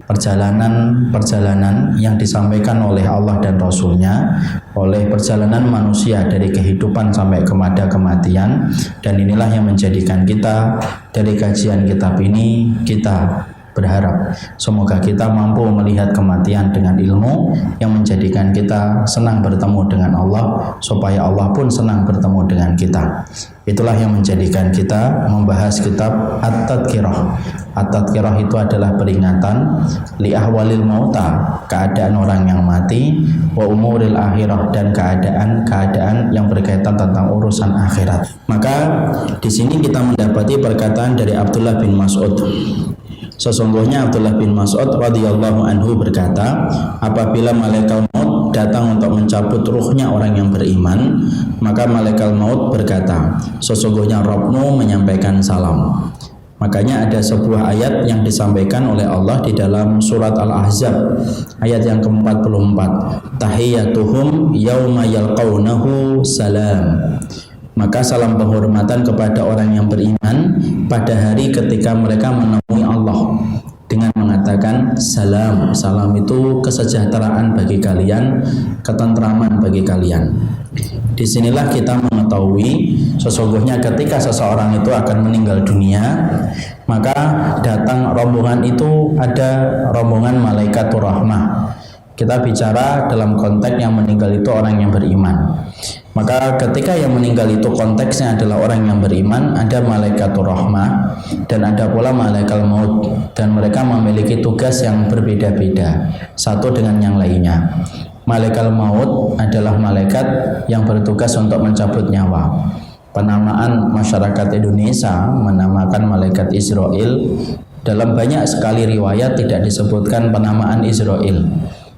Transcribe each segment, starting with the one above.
perjalanan yang disampaikan oleh Allah dan Rasul-Nya, oleh perjalanan manusia dari kehidupan sampai kepada kematian. Dan inilah yang menjadikan kita dari kajian kitab ini, kita berharap semoga kita mampu melihat kematian dengan ilmu yang menjadikan kita senang bertemu dengan Allah, supaya Allah pun senang bertemu dengan kita. Itulah yang menjadikan kita membahas kitab At-Tadhkirah. At-Tadhkirah itu adalah peringatan li ahwalil mauta, keadaan orang yang mati, wa umuril akhirah, dan keadaan yang berkaitan tentang urusan akhirat. Maka di sini kita mendapati perkataan dari Abdullah bin Mas'ud. Sesungguhnya Abdullah bin Mas'ud radhiyallahu anhu berkata, apabila malaikat maut datang untuk mencabut ruhnya orang yang beriman, maka malaikat maut berkata, sesungguhnya Rabbmu menyampaikan salam. Makanya ada sebuah ayat yang disampaikan oleh Allah di dalam surat Al-Ahzab ayat yang ke-44, tahiyyatuhum yauma yalqaunahu salam. Maka salam penghormatan kepada orang yang beriman pada hari ketika mereka menemui Allah dengan mengatakan salam. Salam itu kesejahteraan bagi kalian, ketentraman bagi kalian. Disinilah kita mengetahui sesungguhnya ketika seseorang itu akan meninggal dunia, maka datang rombongan itu, ada rombongan malaikatur rahmah. Kita bicara dalam konteks yang meninggal itu orang yang beriman. Maka ketika yang meninggal itu konteksnya adalah orang yang beriman, ada malaikatur rahmah dan ada pula malaikat maut, dan mereka memiliki tugas yang berbeda-beda satu dengan yang lainnya. Malaikat maut adalah malaikat yang bertugas untuk mencabut nyawa. Penamaan masyarakat Indonesia menamakan malaikat Israel. Dalam banyak sekali riwayat tidak disebutkan penamaan Israel,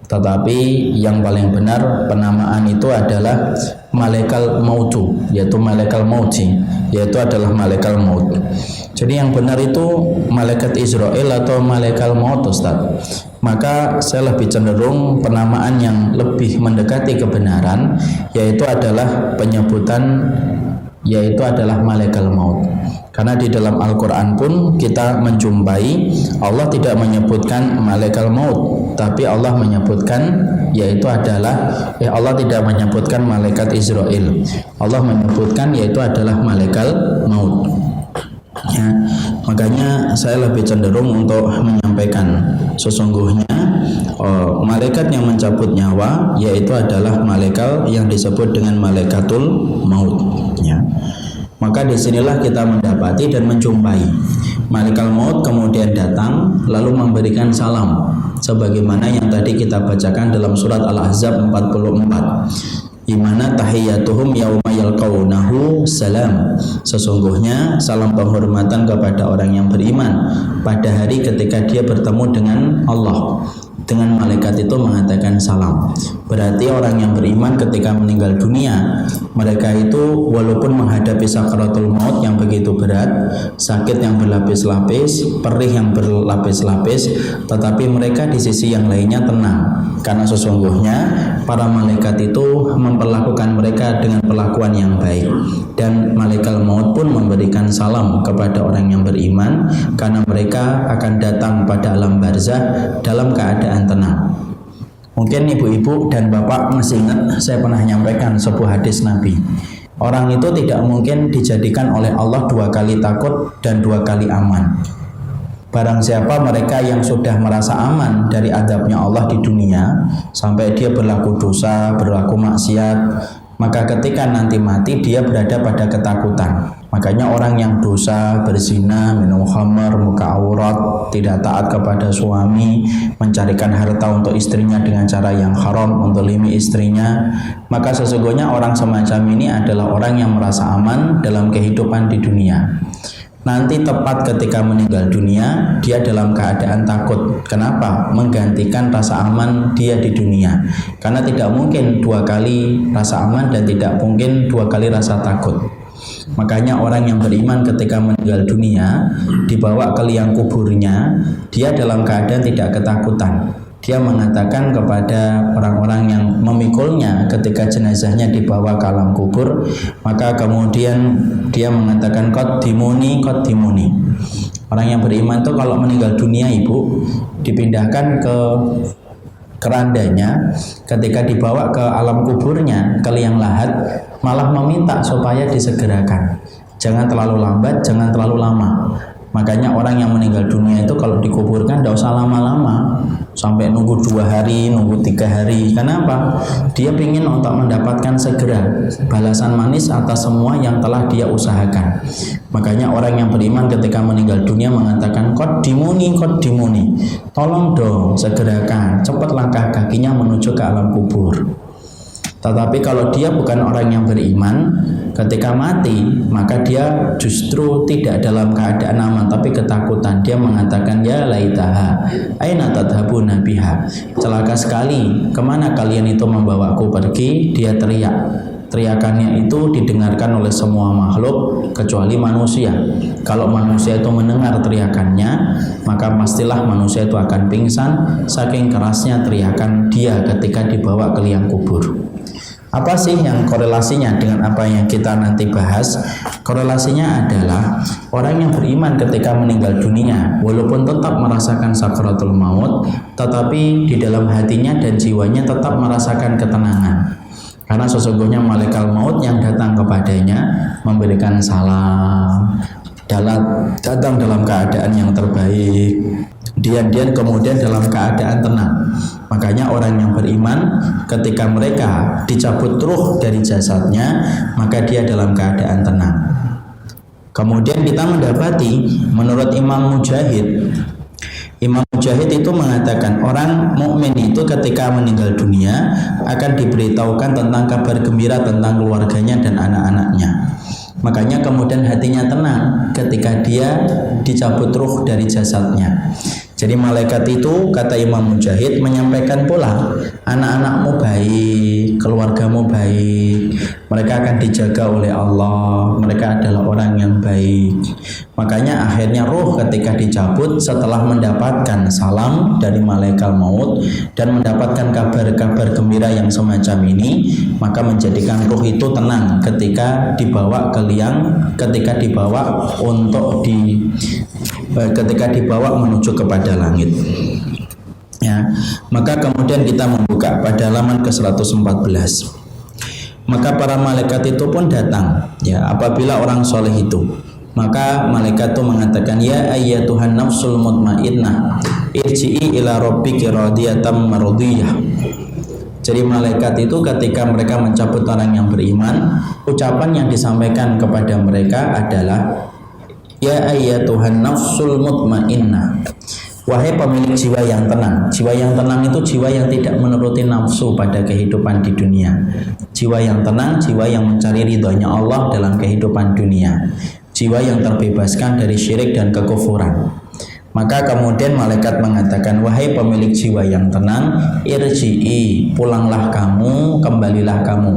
tetapi yang paling benar penamaan itu adalah malaikat mautu, yaitu malaikat mauti, yaitu adalah malaikat maut. Jadi yang benar itu malaikat Israel atau malaikat maut, Ustaz. Maka saya lebih cenderung penamaan yang lebih mendekati kebenaran, yaitu adalah penyebutan, yaitu adalah malaikat maut. Karena di dalam Al-Quran pun kita menjumpai Allah tidak menyebutkan malaikat maut, tapi Allah menyebutkan, yaitu adalah Allah tidak menyebutkan malaikat Israel, Allah menyebutkan yaitu adalah malaikat maut. Ya, makanya saya lebih cenderung untuk menyampaikan sesungguhnya malaikat yang mencabut nyawa yaitu adalah malaikat yang disebut dengan malaikatul maut. Ya. Maka disinilah kita mendapati dan menjumpai malaikat maut kemudian datang lalu memberikan salam, sebagaimana yang tadi kita bacakan dalam surat Al-Ahzab 44. Dimana tahiyyatuhum yauma yalqaunahu salam. Sesungguhnya salam penghormatan kepada orang yang beriman pada hari ketika dia bertemu dengan Allah. Dengan malaikat itu mengatakan salam. Berarti orang yang beriman ketika meninggal dunia, mereka itu walaupun menghadapi sakaratul maut yang begitu berat, sakit yang berlapis-lapis, perih yang berlapis-lapis, tetapi mereka di sisi yang lainnya tenang. Karena sesungguhnya para malaikat itu memperlakukan mereka dengan perlakuan yang baik. Dan malaikat maut pun memberikan salam kepada orang yang beriman, karena mereka akan datang pada alam barzah dalam keadaan tenang. Mungkin ibu-ibu dan bapak masih ingat saya pernah menyampaikan sebuah hadis Nabi. Orang itu tidak mungkin dijadikan oleh Allah 2 kali takut dan 2 kali aman. Barang siapa mereka yang sudah merasa aman dari azabnya Allah di dunia sampai dia berlaku dosa, berlaku maksiat, maka ketika nanti mati dia berada pada ketakutan. Makanya orang yang dosa, berzina, minum khamar, muka aurat, tidak taat kepada suami, mencarikan harta untuk istrinya dengan cara yang haram, menzalimi istrinya, maka sesungguhnya orang semacam ini adalah orang yang merasa aman dalam kehidupan di dunia. Nanti tepat ketika meninggal dunia, dia dalam keadaan takut. Kenapa? Menggantikan rasa aman dia di dunia. Karena tidak mungkin 2 kali rasa aman dan tidak mungkin 2 kali rasa takut. Makanya orang yang beriman ketika meninggal dunia, dibawa ke liang kuburnya, dia dalam keadaan tidak ketakutan. Dia mengatakan kepada orang-orang yang memikulnya ketika jenazahnya dibawa ke alam kubur, maka kemudian dia mengatakan qaddimuni, qaddimuni. Orang yang beriman itu kalau meninggal dunia ibu, dipindahkan ke kerandanya, ketika dibawa ke alam kuburnya, ke liang lahat, malah meminta supaya disegerakan. Jangan terlalu lambat, jangan terlalu lama. Makanya orang yang meninggal dunia itu kalau dikuburkan tidak usah lama-lama, sampai nunggu 2 hari, nunggu 3 hari. Kenapa? Dia ingin untuk mendapatkan segera balasan manis atas semua yang telah dia usahakan. Makanya orang yang beriman ketika meninggal dunia mengatakan, Qaddimuni, tolong dong segerakan, cepat langkah kakinya menuju ke alam kubur. Tetapi kalau dia bukan orang yang beriman, ketika mati maka dia justru tidak dalam keadaan aman tapi ketakutan. Dia mengatakan, ya laitaha aina tadhabuna biha, celaka sekali, kemana kalian itu membawaku pergi. Dia teriak. Teriakannya itu didengarkan oleh semua makhluk kecuali manusia. Kalau manusia itu mendengar teriakannya, maka pastilah manusia itu akan pingsan saking kerasnya teriakan dia ketika dibawa ke liang kubur. Apa sih yang korelasinya dengan apa yang kita nanti bahas? Korelasinya adalah orang yang beriman ketika meninggal dunia, walaupun tetap merasakan sakaratul maut, tetapi di dalam hatinya dan jiwanya tetap merasakan ketenangan. Karena sesungguhnya malaikat maut yang datang kepadanya memberikan salam, datang dalam keadaan yang terbaik, diam-diam kemudian dalam keadaan tenang. Makanya orang yang beriman ketika mereka dicabut ruh dari jasadnya, maka dia dalam keadaan tenang. Kemudian kita mendapati menurut Imam Mujahid itu mengatakan orang mukmin itu ketika meninggal dunia akan diberitahukan tentang kabar gembira tentang keluarganya dan anak-anaknya. Makanya kemudian hatinya tenang ketika dia dicabut ruh dari jasadnya. Jadi malaikat itu, kata Imam Mujahid, menyampaikan pula, anak-anakmu baik, keluargamu baik, mereka akan dijaga oleh Allah, mereka adalah orang yang baik. Makanya akhirnya ruh ketika dicabut setelah mendapatkan salam dari malaikat maut dan mendapatkan kabar-kabar gembira yang semacam ini, maka menjadikan ruh itu tenang ketika dibawa ke liang, ketika dibawa menuju kepada langit. Ya, maka kemudian kita membuka pada halaman ke-114. Maka para malaikat itu pun datang, ya, apabila orang soleh itu. Maka malaikat itu mengatakan, ya ayyatuhan nafsul mutmainnah, irji'i ila rabbiki radiyatan mardiyah. Jadi malaikat itu ketika mereka mencabut orang yang beriman, ucapan yang disampaikan kepada mereka adalah, ya ayyatuhan nafsul mutmainnah, wahai pemilik jiwa yang tenang. Jiwa yang tenang itu jiwa yang tidak menuruti nafsu pada kehidupan di dunia. Jiwa yang tenang, jiwa yang mencari ridhonya Allah dalam kehidupan dunia. Jiwa yang terbebaskan dari syirik dan kekufuran. Maka kemudian malaikat mengatakan, wahai pemilik jiwa yang tenang, irji'i, pulanglah kamu, kembalilah kamu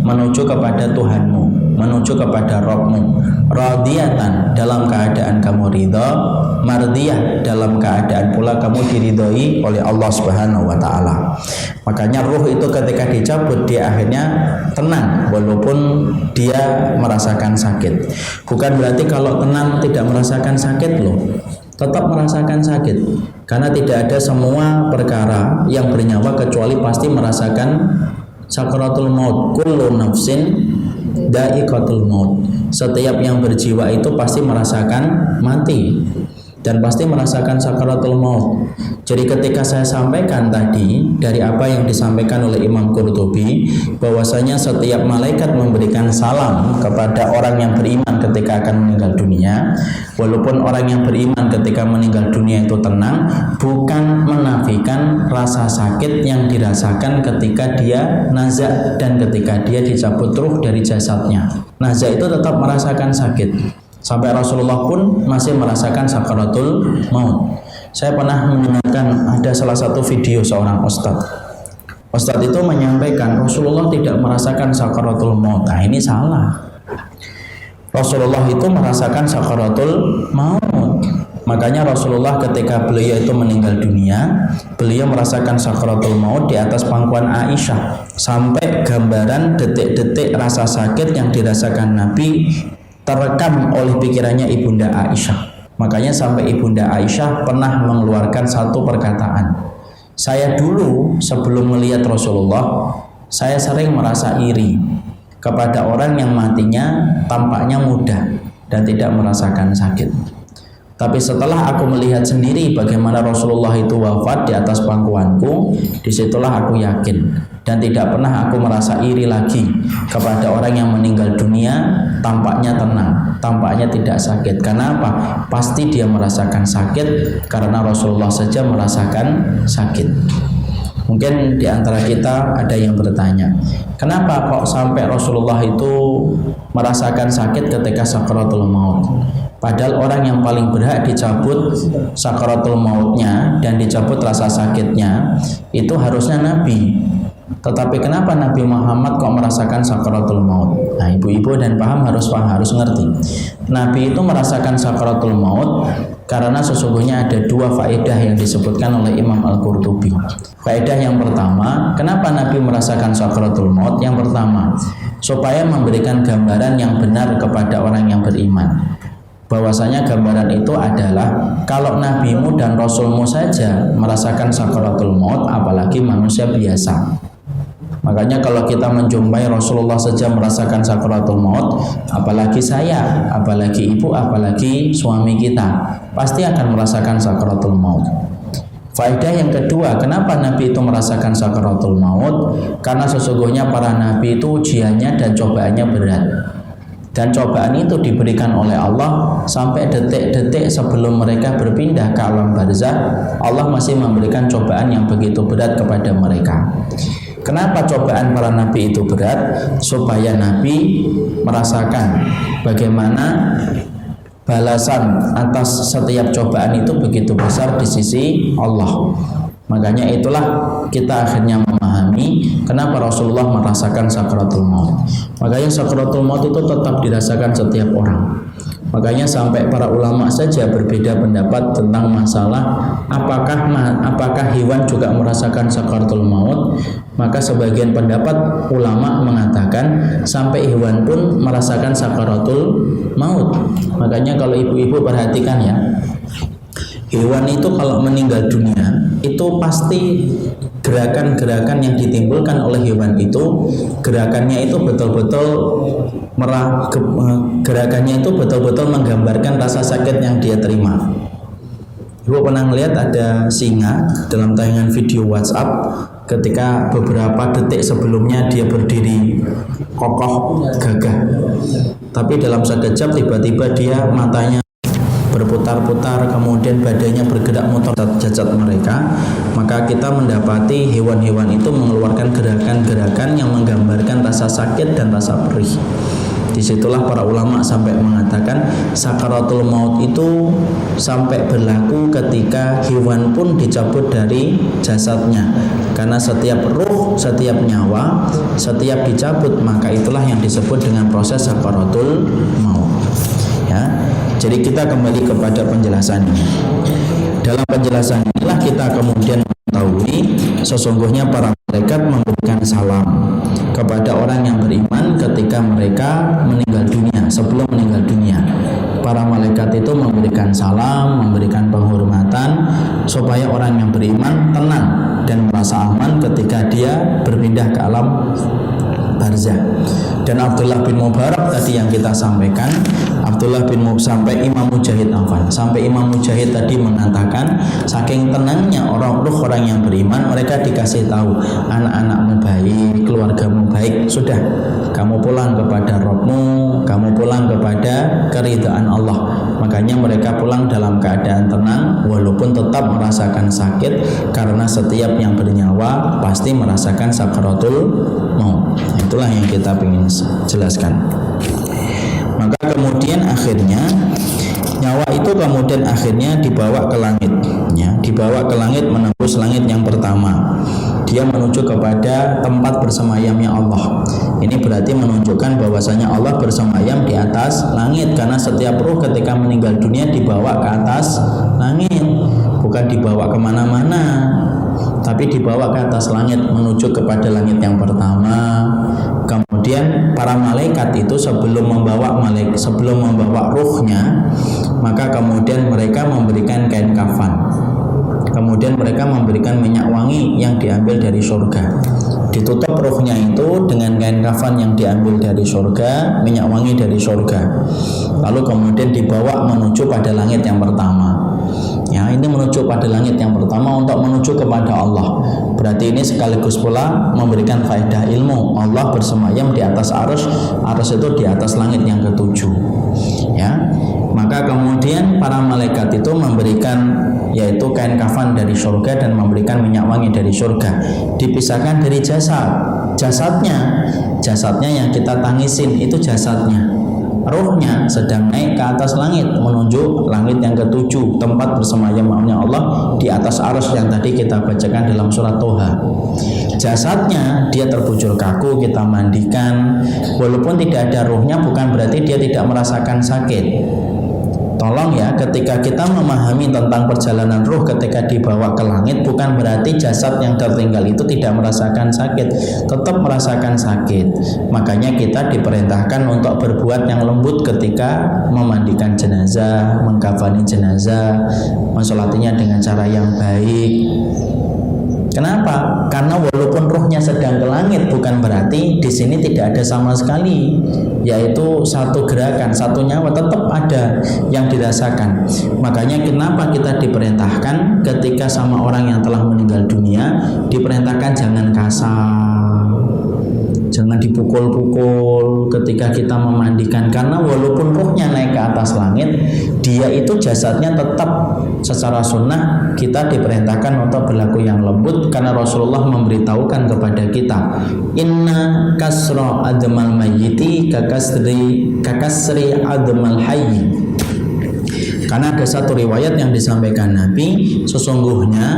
menuju kepada Tuhanmu, menuju kepada Rabbmu, radiyatan, dalam keadaan kamu ridha, mardiyah, dalam keadaan pula kamu diridhoi oleh Allah Subhanahu wa taala. Makanya ruh itu ketika dicabut dia akhirnya tenang walaupun dia merasakan sakit. Bukan berarti kalau tenang tidak merasakan sakit loh. Tetap merasakan sakit, karena tidak ada semua perkara yang bernyawa kecuali pasti merasakan sakaratul maut. Kullu nafsin dha'iqatul maut. Setiap yang berjiwa itu pasti merasakan mati dan pasti merasakan sakaratul maut. Jadi ketika saya sampaikan tadi dari apa yang disampaikan oleh Imam Qurtubi, bahwasanya setiap malaikat memberikan salam kepada orang yang beriman ketika akan meninggal dunia, walaupun orang yang beriman ketika meninggal dunia itu tenang, bukan menafikan rasa sakit yang dirasakan ketika dia nazak dan ketika dia dicabut ruh dari jasadnya. Nazak itu tetap merasakan sakit. Sampai Rasulullah pun masih merasakan sakaratul maut. Saya pernah mendengarkan ada salah satu video seorang ustadz. Ustadz itu menyampaikan Rasulullah tidak merasakan sakaratul maut. Nah ini salah. Rasulullah itu merasakan sakaratul maut. Makanya Rasulullah ketika beliau itu meninggal dunia, beliau merasakan sakaratul maut di atas pangkuan Aisyah. Sampai gambaran detik-detik rasa sakit yang dirasakan Nabi terekam oleh pikirannya ibunda Aisyah. Makanya sampai Ibunda Aisyah pernah mengeluarkan satu perkataan, saya dulu sebelum melihat Rasulullah, saya sering merasa iri kepada orang yang matinya tampaknya mudah dan tidak merasakan sakit. Tapi setelah aku melihat sendiri bagaimana Rasulullah itu wafat di atas pangkuanku, disitulah aku yakin dan tidak pernah aku merasa iri lagi kepada orang yang meninggal dunia tampaknya tenang, tampaknya tidak sakit. Karena apa? Pasti dia merasakan sakit karena Rasulullah saja merasakan sakit. Mungkin di antara kita ada yang bertanya, kenapa kok sampai Rasulullah itu merasakan sakit ketika sakaratul maut? Padahal orang yang paling berhak dicabut sakaratul mautnya dan dicabut rasa sakitnya itu harusnya Nabi. Tetapi kenapa Nabi Muhammad kok merasakan sakaratul maut? Nah, ibu-ibu dan paham harus ngerti. Nabi itu merasakan sakaratul maut karena sesungguhnya ada dua faedah yang disebutkan oleh Imam Al-Qurtubi. Faedah yang pertama, kenapa Nabi merasakan sakaratul maut? Yang pertama, supaya memberikan gambaran yang benar kepada orang yang beriman. Bahwasanya gambaran itu adalah kalau nabimu dan rasulmu saja merasakan sakaratul maut, apalagi manusia biasa. Makanya kalau kita menjumpai Rasulullah saja merasakan sakaratul maut, apalagi saya, apalagi ibu, apalagi suami kita, pasti akan merasakan sakaratul maut. Faedah yang kedua, kenapa Nabi itu merasakan sakaratul maut? Karena sesungguhnya para nabi itu ujiannya dan cobaannya berat. Dan cobaan itu diberikan oleh Allah sampai detik-detik sebelum mereka berpindah ke alam barzah. Allah masih memberikan cobaan yang begitu berat kepada mereka. Kenapa cobaan para nabi itu berat? Supaya nabi merasakan bagaimana balasan atas setiap cobaan itu begitu besar di sisi Allah. Makanya itulah kita akhirnya memahami kenapa Rasulullah merasakan sakaratul maut. Makanya sakaratul maut itu tetap dirasakan setiap orang. Makanya sampai para ulama saja berbeda pendapat tentang masalah apakah hewan juga merasakan sakaratul maut. Maka sebagian pendapat ulama mengatakan sampai hewan pun merasakan sakaratul maut. Makanya kalau ibu-ibu perhatikan ya, hewan itu kalau meninggal dunia itu pasti gerakan-gerakan yang ditimbulkan oleh hewan itu, gerakannya itu betul-betul menggambarkan rasa sakit yang dia terima. Ibu pernah melihat ada singa dalam tayangan video WhatsApp ketika beberapa detik sebelumnya dia berdiri kokoh gagah, tapi dalam sekejap tiba-tiba dia matanya berputar-putar, kemudian badannya bergerak muter cacat mereka. Maka kita mendapati hewan-hewan itu mengeluarkan gerakan-gerakan yang menggambarkan rasa sakit dan rasa perih. Disitulah para ulama sampai mengatakan sakaratul maut itu sampai berlaku ketika hewan pun dicabut dari jasadnya. Karena setiap ruh, setiap nyawa, setiap dicabut, maka itulah yang disebut dengan proses sakaratul maut. Ya. Jadi kita kembali kepada penjelasan ini. Dalam penjelasan inilah kita kemudian mengetahui sesungguhnya para malaikat memberikan salam kepada orang yang beriman ketika mereka meninggal dunia, sebelum meninggal dunia. Para malaikat itu memberikan salam, memberikan penghormatan supaya orang yang beriman tenang dan merasa aman ketika dia berpindah ke alam barzah. Dan Abdullah bin Mubarak tadi yang kita sampaikan, sampai Imam Mujahid tadi mengatakan saking tenangnya orang yang beriman, mereka dikasih tahu anak-anakmu baik, keluargamu baik, sudah kamu pulang kepada Rabbmu, kamu pulang kepada keridhaan Allah. Makanya mereka pulang dalam keadaan tenang walaupun tetap merasakan sakit, karena setiap yang bernyawa pasti merasakan sakaratul maut. Itulah yang kita ingin jelaskan. Maka kemudian akhirnya nyawa itu kemudian akhirnya dibawa ke langit, ya, dibawa ke langit, menembus langit yang pertama. Dia menuju kepada tempat bersemayamnya Allah. Ini berarti menunjukkan bahwasanya Allah bersemayam di atas langit, karena setiap ruh ketika meninggal dunia dibawa ke atas langit, bukan dibawa kemana-mana, tapi dibawa ke atas langit, menuju kepada langit yang pertama. Kemudian para malaikat itu sebelum membawa ruhnya, maka kemudian mereka memberikan kain kafan, kemudian mereka memberikan minyak wangi yang diambil dari surga. Ditutup ruhnya itu dengan kain kafan yang diambil dari surga, minyak wangi dari surga. Lalu kemudian dibawa menuju pada langit yang pertama. Ya, ini menuju pada langit yang pertama untuk menuju kepada Allah. Berarti ini sekaligus pula memberikan faedah ilmu. Allah bersemayam di atas arus, arus itu di atas langit yang ketujuh. Ya, maka kemudian para malaikat itu memberikan yaitu kain kafan dari surga dan memberikan minyak wangi dari surga. Dipisahkan dari jasadnya yang kita tangisin itu jasadnya. Ruhnya sedang naik ke atas langit menuju langit yang ketujuh, tempat bersemayamnya Allah di atas arus yang tadi kita bacakan dalam surat Toha. Jasadnya dia terbujur kaku, kita mandikan, walaupun tidak ada ruhnya bukan berarti dia tidak merasakan sakit. Tolong ya, ketika kita memahami tentang perjalanan ruh ketika dibawa ke langit, bukan berarti jasad yang tertinggal itu tidak merasakan sakit, tetap merasakan sakit. Makanya kita diperintahkan untuk berbuat yang lembut ketika memandikan jenazah, mengkafani jenazah, mensolatinya dengan cara yang baik. Kenapa? Karena walaupun ruhnya sedang ke langit, bukan berarti di sini tidak ada sama sekali, yaitu satu gerakan, satu nyawa tetap ada yang dirasakan. Makanya kenapa kita diperintahkan ketika sama orang yang telah meninggal dunia, diperintahkan jangan kasar, jangan dipukul-pukul ketika kita memandikan, karena walaupun ruhnya naik ke atas langit, dia itu jasadnya tetap secara sunnah kita diperintahkan untuk berlaku yang lembut, karena Rasulullah memberitahukan kepada kita, inna kasra admal mayyiti kakasri admal hayyi. Karena ada satu riwayat yang disampaikan Nabi, sesungguhnya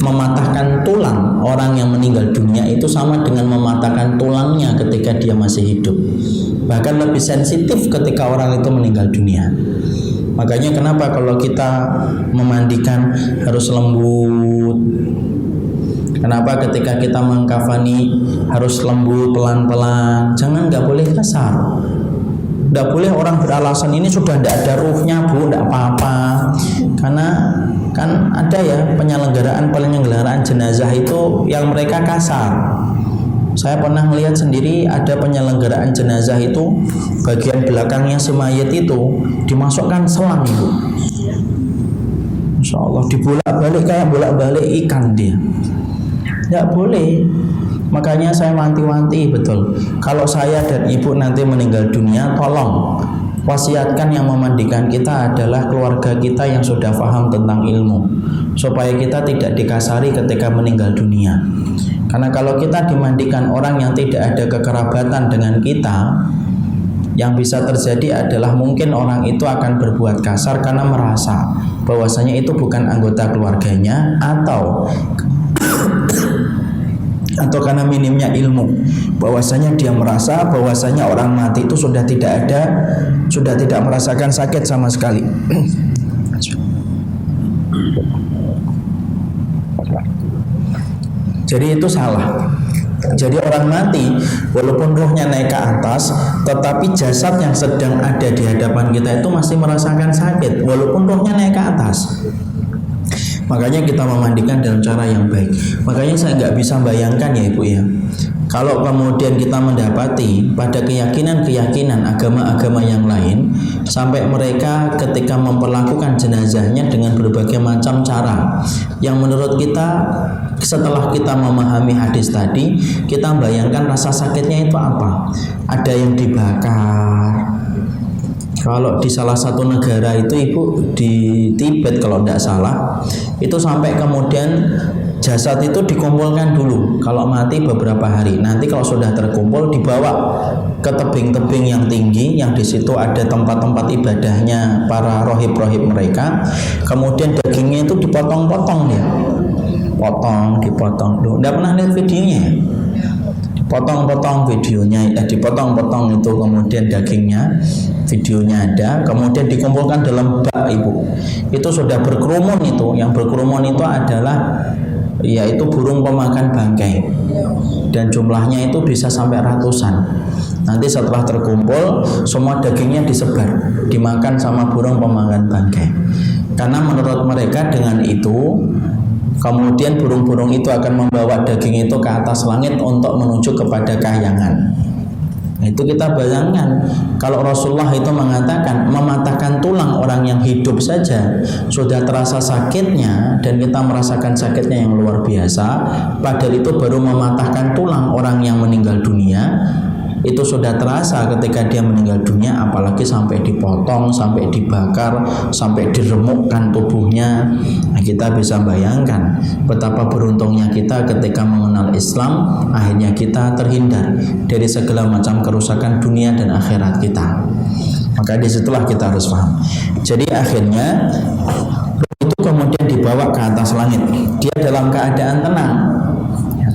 mematahkan tulang orang yang meninggal dunia itu sama dengan mematahkan tulangnya ketika dia masih hidup. Bahkan lebih sensitif ketika orang itu meninggal dunia. Makanya kenapa kalau kita memandikan harus lembut? Kenapa ketika kita mengkafani harus lembut, pelan-pelan? Jangan, nggak boleh kasar. Tidak boleh orang beralasan ini sudah tidak ada ruhnya bu, tidak apa-apa. Karena kan ada ya penyelenggaraan jenazah itu yang mereka kasar. Saya pernah melihat sendiri ada penyelenggaraan jenazah itu bagian belakangnya semayat itu dimasukkan selang ibu. Insya Allah dibolak-balik kayak bolak-balik ikan dia. Tidak boleh. Makanya saya wanti-wanti betul. Kalau saya dan ibu nanti meninggal dunia, tolong wasiatkan yang memandikan kita adalah keluarga kita yang sudah paham tentang ilmu, supaya kita tidak dikasari ketika meninggal dunia. Karena kalau kita dimandikan orang yang tidak ada kekerabatan dengan kita, yang bisa terjadi adalah mungkin orang itu akan berbuat kasar karena merasa bahwasanya itu bukan anggota keluarganya, atau karena minimnya ilmu, bahwasanya dia merasa bahwasanya orang mati itu sudah tidak merasakan sakit sama sekali. Jadi itu salah. Jadi orang mati walaupun ruhnya naik ke atas, tetapi jasad yang sedang ada di hadapan kita itu masih merasakan sakit walaupun ruhnya naik ke atas. Makanya kita memandikan dalam cara yang baik. Makanya saya nggak bisa bayangkan ya ibu ya, kalau kemudian kita mendapati pada keyakinan agama-agama yang lain, sampai mereka ketika memperlakukan jenazahnya dengan berbagai macam cara, yang menurut kita setelah kita memahami hadis tadi, kita bayangkan rasa sakitnya itu apa. Ada yang dibakar. Kalau di salah satu negara itu ibu, di Tibet kalau tidak salah, itu sampai kemudian jasad itu dikumpulkan dulu kalau mati beberapa hari. Nanti kalau sudah terkumpul dibawa ke tebing-tebing yang tinggi, yang di situ ada tempat-tempat ibadahnya para rohib-rohib mereka. Kemudian dagingnya itu dipotong-potong dia, dipotong. Loh, tidak pernah lihat videonya? Potong-potong videonya, dipotong-potong itu kemudian dagingnya, videonya ada, kemudian dikumpulkan dalam bak ibu. Itu sudah berkerumun itu, yang berkerumun itu adalah yaitu burung pemakan bangkai, dan jumlahnya itu bisa sampai ratusan. Nanti setelah terkumpul, semua dagingnya disebar, dimakan sama burung pemanggang bangkai. Karena menurut mereka dengan itu, kemudian burung-burung itu akan membawa daging itu ke atas langit untuk menuju kepada kahyangan. Nah, itu kita bayangkan, kalau Rasulullah itu mengatakan mematahkan tulang orang yang hidup saja sudah terasa sakitnya, dan kita merasakan sakitnya yang luar biasa, padahal itu baru mematahkan tulang orang yang meninggal dunia, itu sudah terasa ketika dia meninggal dunia, apalagi sampai dipotong, sampai dibakar, sampai diremukkan tubuhnya. Nah, kita bisa bayangkan betapa beruntungnya kita ketika mengenal Islam, akhirnya kita terhindar dari segala macam kerusakan dunia dan akhirat kita. Maka disitulah kita harus paham. Jadi akhirnya itu kemudian dibawa ke atas langit, dia dalam keadaan tenang.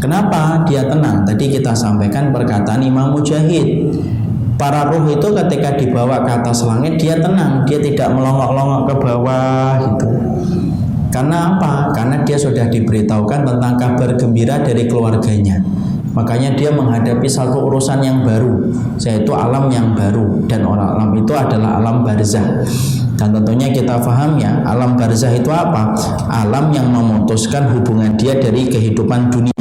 Kenapa dia tenang? Tadi kita sampaikan perkataan Imam Mujahid. Para ruh itu ketika dibawa ke atas langit dia tenang, dia tidak melongok-longok ke bawah gitu. Karena apa? Karena dia sudah diberitahukan tentang kabar gembira dari keluarganya. Makanya dia menghadapi satu urusan yang baru, yaitu alam yang baru, dan alam itu adalah alam barzah. Dan tentunya kita paham ya, alam barzah itu apa? Alam yang memutuskan hubungan dia dari kehidupan dunia.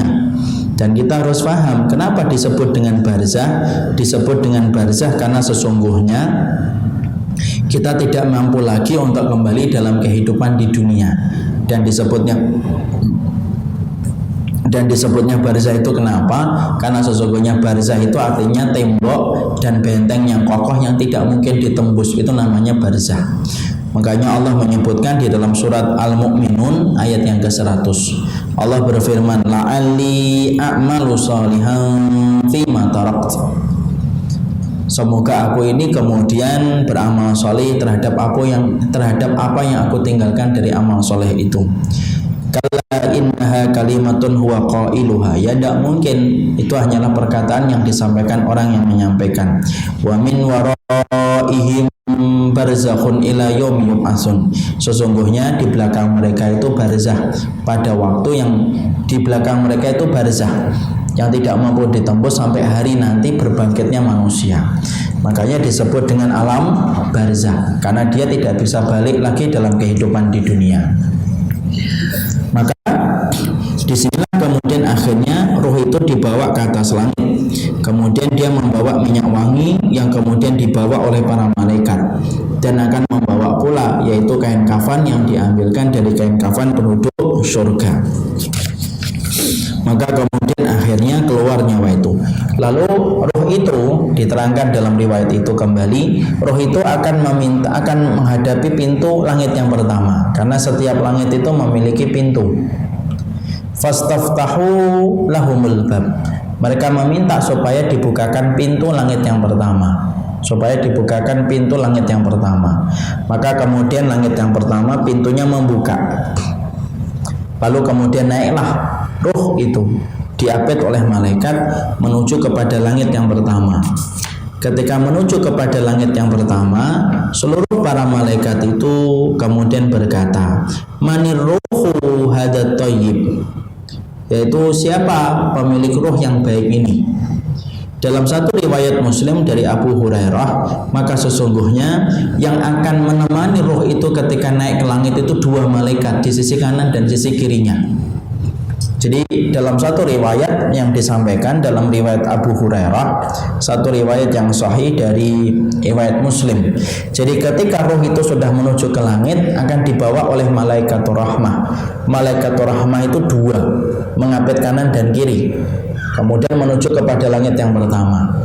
Dan kita harus paham kenapa disebut dengan barzah. Disebut dengan barzah karena sesungguhnya kita tidak mampu lagi untuk kembali dalam kehidupan di dunia. Dan disebutnya barzah itu kenapa? Karena sesungguhnya barzah itu artinya tembok dan benteng yang kokoh yang tidak mungkin ditembus. Itu namanya barzah. Makanya Allah menyebutkan di dalam surat Al-Mu'minun ayat yang ke-100. Allah berfirman, la'alli a'malu shalihan fima tarakt. Semoga aku ini kemudian beramal soleh terhadap apa yang aku tinggalkan dari amal soleh itu. Kalla innaha kalimatun huwa qailuha. Ya tidak mungkin, itu hanyalah perkataan yang disampaikan orang yang menyampaikan. Wa min waraihim barzakhun ila yaumi yub'atsun. Sesungguhnya di belakang mereka itu barzah, pada waktu yang di belakang mereka itu barzah yang tidak mampu ditembus sampai hari nanti berbangkitnya manusia. Makanya disebut dengan alam barzah, karena dia tidak bisa balik lagi dalam kehidupan di dunia. Maka disinilah kemudian akhirnya ruh itu dibawa ke atas langit. Kemudian dia membawa minyak wangi yang kemudian dibawa oleh para malaikat, dan akan membawa pula yaitu kain kafan yang diambilkan dari kain kafan penduduk surga. Maka kemudian akhirnya keluar nyawa itu. Lalu roh itu diterangkan dalam riwayat itu kembali, roh itu akan menghadapi pintu langit yang pertama, karena setiap langit itu memiliki pintu. Fastaftahu lahumul bab. Mereka meminta supaya dibukakan pintu langit yang pertama. Maka kemudian langit yang pertama pintunya membuka. Lalu kemudian naiklah ruh itu, diapit oleh malaikat menuju kepada langit yang pertama. Ketika menuju kepada langit yang pertama, seluruh para malaikat itu kemudian berkata, manir ruhu hadat thayyib, yaitu siapa pemilik ruh yang baik ini. Dalam satu riwayat Muslim dari Abu Hurairah, maka sesungguhnya yang akan menemani ruh itu ketika naik ke langit itu dua malaikat di sisi kanan dan sisi kirinya. Jadi dalam satu riwayat yang disampaikan dalam riwayat Abu Hurairah, satu riwayat yang sahih dari riwayat Muslim. Jadi ketika ruh itu sudah menuju ke langit, akan dibawa oleh malaikatur rahmah. Malaikatur rahmah itu dua, mengapit kanan dan kiri, kemudian menuju kepada langit yang pertama.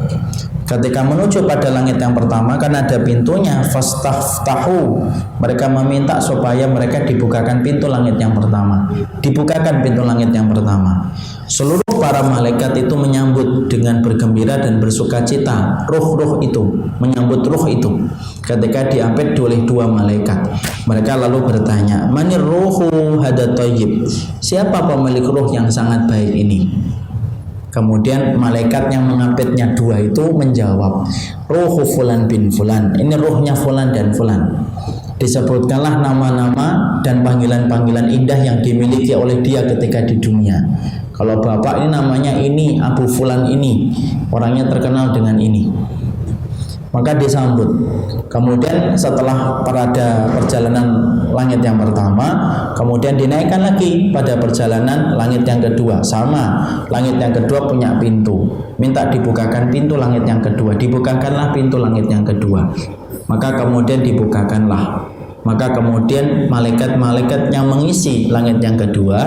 Ketika menuju pada langit yang pertama, kan ada pintunya, fastaftahu. Mereka meminta supaya mereka dibukakan pintu langit yang pertama. Dibukakan pintu langit yang pertama. Seluruh para malaikat itu menyambut dengan bergembira dan bersukacita. Ruh-ruh itu menyambut ruh itu ketika diapit oleh dua malaikat. Mereka lalu bertanya, manir ruhu hadat thayyib. Siapa pemilik ruh yang sangat baik ini? Kemudian malaikat yang mengapitnya dua itu menjawab, ruhu fulan bin fulan. Ini ruhnya fulan dan fulan. Disebutkanlah nama-nama dan panggilan-panggilan indah yang dimiliki oleh dia ketika di dunia. Kalau bapak ini namanya ini, Abu Fulan ini. orangnya terkenal dengan ini. Maka disambut. Kemudian setelah pada perjalanan langit yang pertama, kemudian dinaikkan lagi pada perjalanan langit yang kedua. Sama, langit yang kedua punya pintu. Minta dibukakan pintu langit yang kedua. Dibukakanlah pintu langit yang kedua. Maka kemudian dibukakanlah. Maka kemudian malaikat-malaikat yang mengisi langit yang kedua,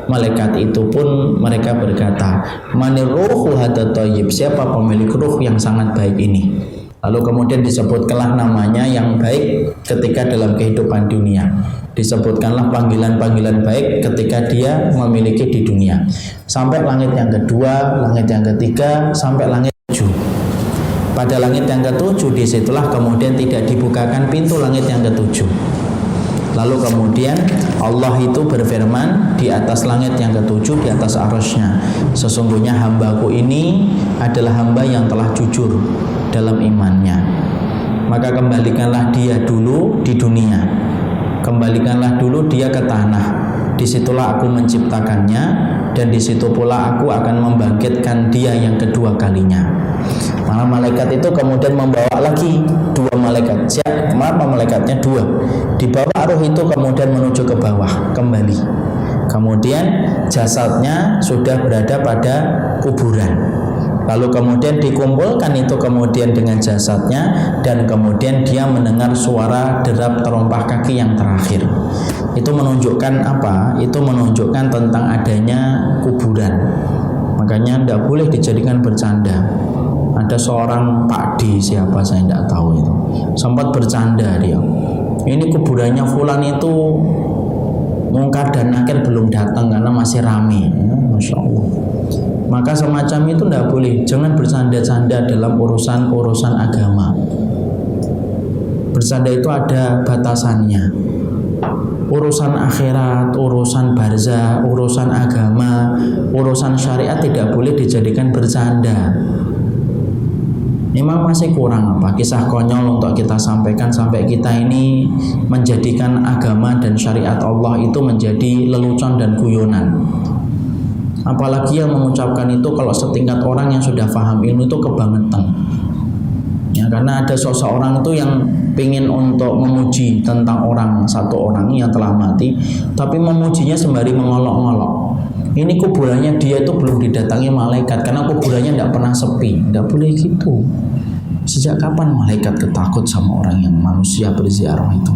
malaikat itu pun mereka berkata, "Manir ruhul hadzal thayyib?" Siapa pemilik ruh yang sangat baik ini? Lalu kemudian disebutkanlah namanya yang baik ketika dalam kehidupan dunia. Disebutkanlah panggilan-panggilan baik ketika dia memiliki di dunia. Sampai langit yang kedua, langit yang ketiga, sampai langit 7. Pada langit yang ke-7 disitulah kemudian tidak dibukakan pintu langit yang ke-7. Lalu kemudian Allah itu berfirman di atas langit yang ke-7, di atas arasy-Nya, sesungguhnya hambaku ini adalah hamba yang telah jujur dalam imannya. Maka kembalikanlah dia dulu di dunia. Kembalikanlah dulu dia ke tanah. Disitulah aku menciptakannya, dan disitu pula aku akan membangkitkan dia yang kedua kalinya. Para malaikat itu kemudian membawa lagi 2 malaikat. Kenapa malaikatnya 2? Dibawa ruh itu kemudian menuju ke bawah kembali. Kemudian jasadnya sudah berada pada kuburan. Lalu kemudian dikumpulkan itu kemudian dengan jasadnya, dan kemudian dia mendengar suara derap terompah kaki yang terakhir. Itu menunjukkan apa? Itu menunjukkan tentang adanya kuburan. Makanya tidak boleh dijadikan bercanda. Ada seorang Pak D, siapa saya tidak tahu itu, sempat bercanda dia. Ini kuburannya fulan itu Mungkar dan Nakir belum datang karena masih rame. Masya Allah. Maka semacam itu tidak boleh. Jangan bercanda-canda dalam urusan agama. Bercanda itu ada batasannya. Urusan akhirat, urusan barzah, urusan agama, urusan syariat tidak boleh dijadikan bercanda. Memang masih kurang apa kisah konyol untuk kita sampaikan sampai kita ini menjadikan agama dan syariat Allah itu menjadi lelucon dan guyonan. Apalagi yang mengucapkan itu kalau setingkat orang yang sudah paham ilmu itu kebangetan. Ya, karena ada seseorang itu yang ingin untuk memuji tentang satu orang yang telah mati, tapi memujinya sembari mengolok-olok. Ini kuburannya dia itu belum didatangi malaikat karena kuburannya tidak pernah sepi. Tidak boleh gitu. Sejak kapan malaikat ketakut sama orang yang manusia berziarah itu?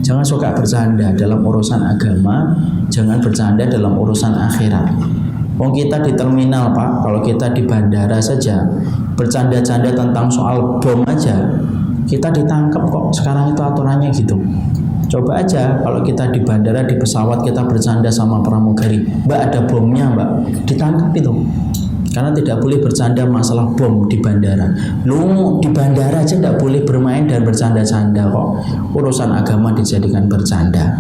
Jangan suka bercanda dalam urusan agama, jangan bercanda dalam urusan akhirat. Kita di terminal Pak, kalau kita di bandara saja bercanda-canda tentang soal bom aja, kita ditangkap kok. Sekarang itu aturannya gitu. Coba aja kalau kita di bandara, di pesawat kita bercanda sama pramugari, "Mbak ada bomnya Mbak," ditangkap itu. Karena tidak boleh bercanda masalah bom di bandara. Lu di bandara aja tidak boleh bermain dan bercanda-canda kok. Urusan agama dijadikan bercanda.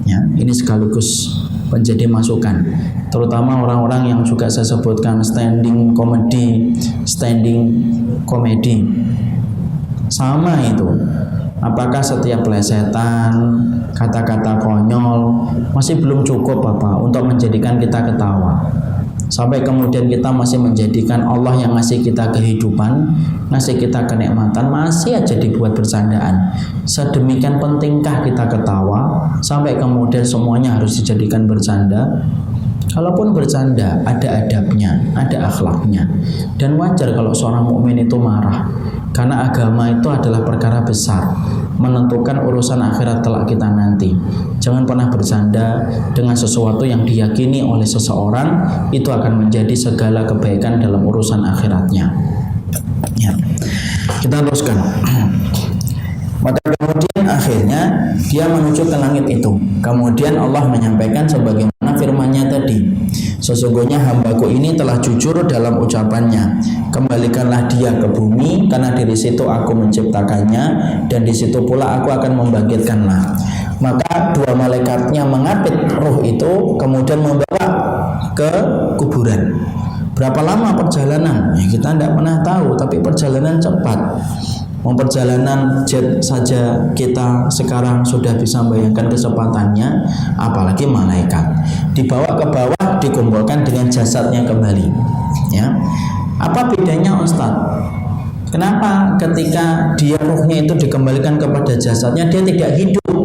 Ya, ini sekaligus menjadi masukan, terutama orang-orang yang juga saya sebutkan standing komedi. Sama itu. Apakah setiap plesetan, kata-kata konyol masih belum cukup Bapak untuk menjadikan kita ketawa? Sampai kemudian kita masih menjadikan Allah yang ngasih kita kehidupan, ngasih kita kenikmatan, masih aja dibuat bercandaan. Sedemikian pentingkah kita ketawa sampai kemudian semuanya harus dijadikan bercanda? Kalaupun bercanda, ada adabnya, ada akhlaknya. Dan wajar kalau seorang mukmin itu marah. Karena agama itu adalah perkara besar, menentukan urusan akhirat kelak kita nanti. Jangan pernah bercanda dengan sesuatu yang diyakini oleh seseorang itu akan menjadi segala kebaikan dalam urusan akhiratnya. Ya. Kita teruskan. Maka kemudian akhirnya dia menuju ke langit itu. Kemudian Allah menyampaikan sebagaimana firman-Nya tadi, "Sesungguhnya hambaku ini telah jujur dalam ucapannya. Kembalikanlah dia ke bumi, karena dari situ aku menciptakannya, dan di situ pula aku akan membangkitkannya." Maka 2 malaikatnya mengapit ruh itu, kemudian membawa ke kuburan. Berapa lama perjalanan? Ya, kita tidak pernah tahu, tapi perjalanan cepat. Perjalanan jet saja kita sekarang sudah bisa membayangkan kecepatannya, apalagi malaikat. Dibawa ke bawah, dikumpulkan dengan jasadnya kembali. Ya, Apa bedanya Ustadz? Kenapa ketika dia ruhnya itu dikembalikan kepada jasadnya dia tidak hidup?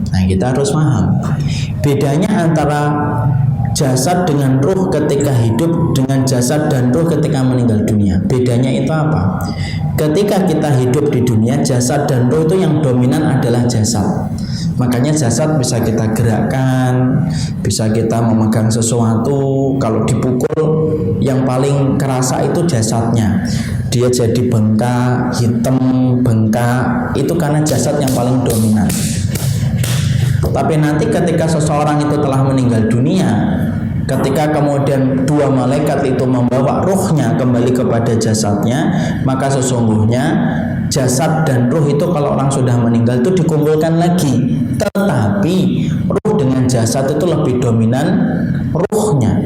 Nah, kita harus paham bedanya antara jasad dengan ruh ketika hidup dengan jasad dan ruh ketika meninggal dunia. Bedanya itu apa? Ketika kita hidup di dunia, jasad dan ruh itu yang dominan adalah jasad. Makanya jasad bisa kita gerakkan, bisa kita memegang sesuatu. Kalau dipukul yang paling kerasa itu jasadnya. Dia jadi bengkak, hitam, bengkak. Itu karena jasad yang paling dominan. Tapi nanti ketika seseorang itu telah meninggal dunia, ketika kemudian dua malaikat itu membawa ruhnya kembali kepada jasadnya, maka sesungguhnya jasad dan ruh itu kalau orang sudah meninggal itu dikumpulkan lagi. Tetapi ruh dengan jasad itu lebih dominan ruhnya.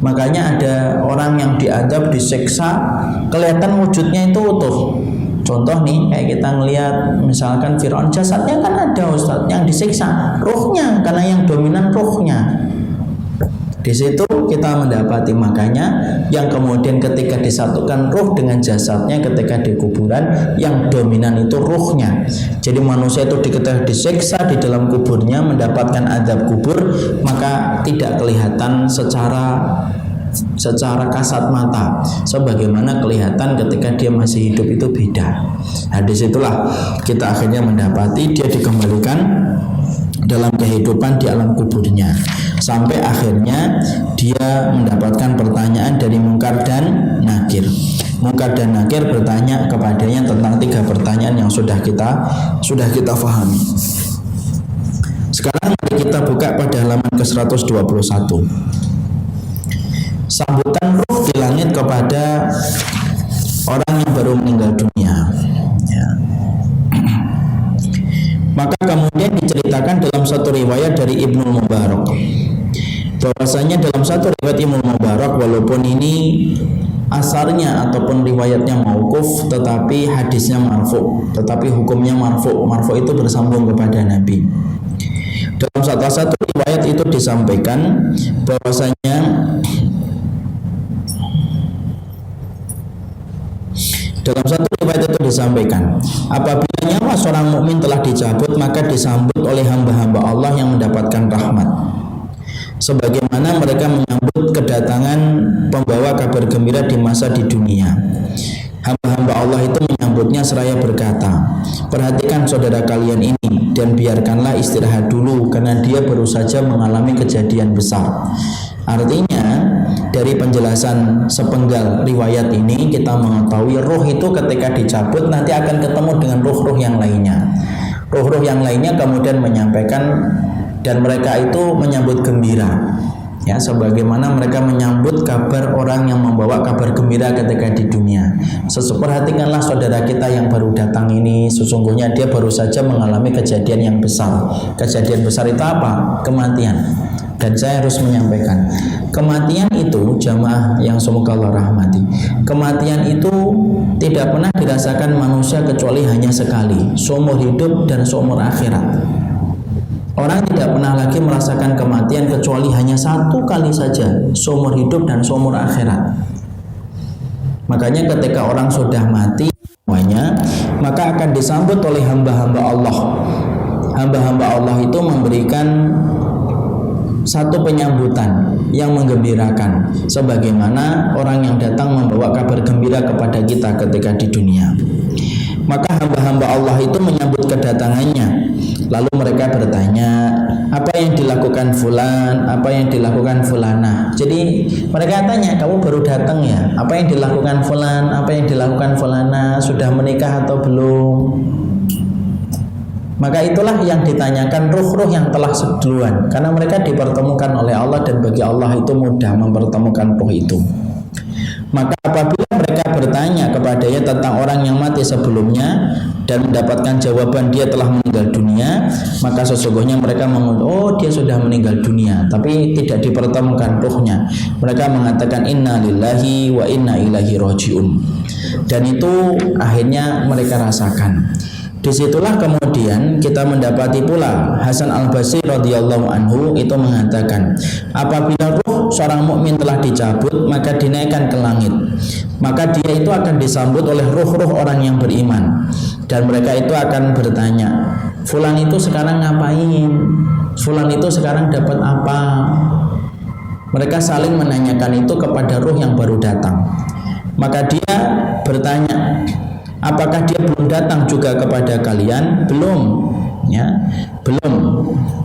Makanya ada orang yang diadab, disiksa, kelihatan wujudnya itu utuh. Contoh nih, kayak kita ngelihat misalkan Firaun, jasadnya kan ada Ustadz, yang disiksa ruhnya karena yang dominan ruhnya. Di situ kita mendapati makanya yang kemudian ketika disatukan ruh dengan jasadnya ketika di kuburan, yang dominan itu ruhnya. Jadi manusia itu diketahui disiksa di dalam kuburnya, mendapatkan azab kubur, maka tidak kelihatan secara kasat mata sebagaimana kelihatan ketika dia masih hidup, itu beda. Nah, disitulah kita akhirnya mendapati dia dikembalikan dalam kehidupan di alam kuburnya, sampai akhirnya dia mendapatkan pertanyaan dari Munkar dan Nakir. Munkar dan Nakir bertanya kepadanya tentang 3 pertanyaan yang sudah kita pahami. Sekarang mari kita buka pada halaman ke-121. Sambutan ruh di langit kepada orang yang baru meninggal dunia, ya. Maka kemudian diceritakan dalam satu riwayat dari Ibnu Mubarak, bahwasanya dalam satu riwayat Ibnu Mubarak, walaupun ini asarnya ataupun riwayatnya mauquf, tetapi hadisnya marfu, tetapi hukumnya marfu. Marfu itu bersambung kepada Nabi. Dalam satu riwayat itu disampaikan bahwasanya apabila nyawa seorang mukmin telah dicabut, maka disambut oleh hamba-hamba Allah yang mendapatkan rahmat, sebagaimana mereka menyambut kedatangan pembawa kabar gembira di masa di dunia. Hamba-hamba Allah itu menyambutnya seraya berkata, perhatikan saudara kalian ini dan biarkanlah istirahat dulu karena dia baru saja mengalami kejadian besar. Artinya dari penjelasan sepenggal riwayat ini kita mengetahui ruh itu ketika dicabut nanti akan ketemu dengan ruh-ruh yang lainnya. Ruh-ruh yang lainnya kemudian menyampaikan dan mereka itu menyambut gembira, ya, sebagaimana mereka menyambut kabar orang yang membawa kabar gembira ketika di dunia. Perhatikanlah saudara kita yang baru datang ini, sesungguhnya dia baru saja mengalami kejadian yang besar. Kejadian besar itu apa? Kematian. Dan saya harus menyampaikan, kematian itu jamaah yang semoga Allah rahmati, kematian itu tidak pernah dirasakan manusia kecuali hanya sekali, seumur hidup dan seumur akhirat. Orang tidak pernah lagi merasakan kematian kecuali hanya 1 kali saja, seumur hidup dan seumur akhirat. Makanya ketika orang sudah mati semuanya, maka akan disambut oleh hamba-hamba Allah. Hamba-hamba Allah itu memberikan satu penyambutan yang menggembirakan, sebagaimana orang yang datang membawa kabar gembira kepada kita ketika di dunia. Maka hamba-hamba Allah itu menyambut kedatangannya. Lalu mereka bertanya, apa yang dilakukan fulan, apa yang dilakukan fulana. Jadi mereka tanya, kamu baru datang ya, apa yang dilakukan fulan, apa yang dilakukan fulana, sudah menikah atau belum. Maka itulah yang ditanyakan ruh-ruh yang telah duluan, karena mereka dipertemukan oleh Allah dan bagi Allah itu mudah mempertemukan ruh itu. Maka apabila mereka bertanya kepadanya tentang orang yang mati sebelumnya dan mendapatkan jawaban dia telah meninggal dunia, maka sesungguhnya mereka mengucapkan, oh dia sudah meninggal dunia, tapi tidak dipertemukan ruhnya. Mereka mengatakan inna lillahi wa inna ilaihi rajiun. Dan itu akhirnya mereka rasakan. Disitulah kemudian kita mendapati pula Hasan Al-Basri radhiyallahu anhu itu mengatakan, apabila ruh seorang mukmin telah dicabut, maka dinaikkan ke langit. Maka dia itu akan disambut oleh ruh-ruh orang yang beriman, dan mereka itu akan bertanya, fulan itu sekarang ngapain? Fulan itu sekarang dapat apa? Mereka saling menanyakan itu kepada ruh yang baru datang. Maka dia bertanya, apakah dia belum datang juga kepada kalian? Belum, ya, belum,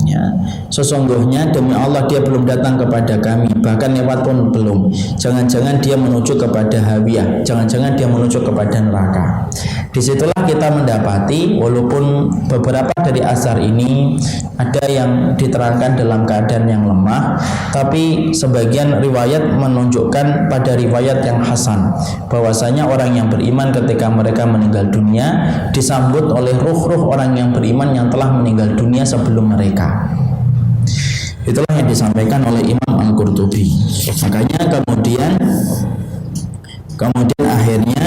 ya. Sesungguhnya demi Allah dia belum datang kepada kami, bahkan lewat pun belum. Jangan-jangan dia menuju kepada hawiyah, jangan-jangan dia menuju kepada neraka. Disitulah kita mendapati, walaupun beberapa dari asar ini ada yang diterangkan dalam keadaan yang lemah, tapi sebagian riwayat menunjukkan pada riwayat yang hasan, bahwasanya orang yang beriman ketika mereka meninggal dunia disambut oleh ruh-ruh orang yang beriman yang telah meninggal dunia sebelum mereka. Itulah yang disampaikan oleh Imam Al-Qurtubi. Makanya kemudian akhirnya